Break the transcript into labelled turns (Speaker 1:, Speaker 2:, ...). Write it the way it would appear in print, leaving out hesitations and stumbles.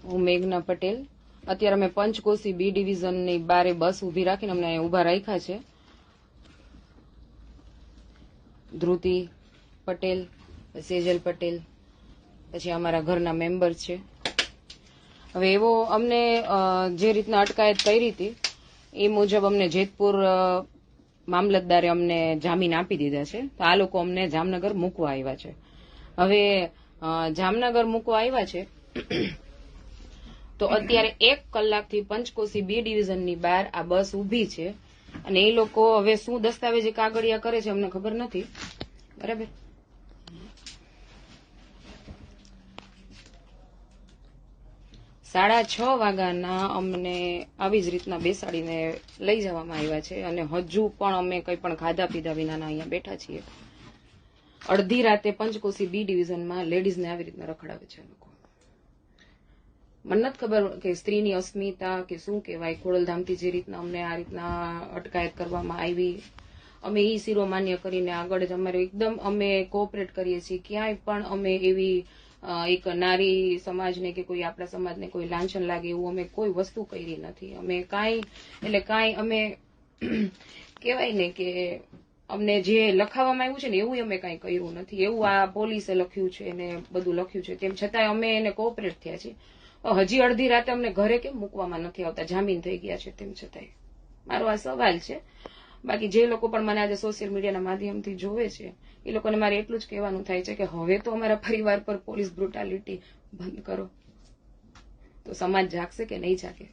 Speaker 1: હું મેઘના પટેલ. અત્યારે અમે પંચકોશી બી ડિવિઝનની બારે બસ ઉભી રાખીને અમને અહીંયા ઉભા રાખ્યા છે. ધ્રુતિ પટેલ, સેજલ પટેલ, પછી અમારા ઘરના મેમ્બર છે. હવે એવો અમને જે રીતના અટકાયત કરી હતી એ મુજબ અમને જેતપુર મામલતદારે અમને જામીન આપી દીધા છે. તો આ લોકો અમને જામનગર મૂકવા આવ્યા છે. હવે જામનગર મૂકવા આવ્યા છે તો અત્યારે 1 કલાકથી પંચકોશી બી ડિવિઝનની બહાર આ બસ ઊભી છે અને એ લોકો હવે શું દસ્તાવેજી કાગળિયા કરે છે અમને ખબર નથી. બરાબર. સાડા 6 વાગ્યાના અમને આવી જ રીતના બેસાડીને લઈ જવામાં આવ્યા છે અને હજુ પણ અમે કંઈ પણ ખાધા પીધા વિનાના અહીંયા બેઠા છીએ. અડધી રાતે પંચકોશી બી ડિવિઝનમાં લેડીઝને આવી રીતના રખડાવે છે લોકો. મને નથી ખબર કે સ્ત્રીની અસ્મિતા કે શું કહેવાય. ખોડલધામથી જે રીતના અમને આ રીતના અટકાયત કરવામાં આવી, અમે ઈ શિરોમાન્ય કરીને આગળ જ અમારે એકદમ અમે કોઓપરેટ કરીએ છીએ. ક્યાંય પણ અમે એવી એક નારી સમાજને કે કોઈ આપણા સમાજને કોઈ લાંછન લાગે એવું અમે કોઈ વસ્તુ કરી નથી. અમે કાંઈ અમે કહેવાય ને કે અમને જે લખાવવામાં આવ્યું છે ને એવું અમે કાંઈ કર્યું નથી. એવું આ પોલીસે લખ્યું છે ને બધું લખ્યું છે. તેમ છતાંય અમે એને કોઓપરેટ થયા છીએ. હજી અડધી રાતે અમને ઘરે કેમ મૂકવામાં નથી આવતા? જામીન થઈ ગયા છે તેમ છતાંય. મારો આ સવાલ છે. બાકી જે લોકો પણ મને આજે સોશિયલ મીડિયાના માધ્યમથી જોવે છે એ લોકોને મારે એટલું જ કહેવાનું થાય છે કે હવે તો અમારા પરિવાર પર પોલીસ બ્રુટાલિટી બંધ કરો, તો સમાજ જાગશે કે નહીં જાગે.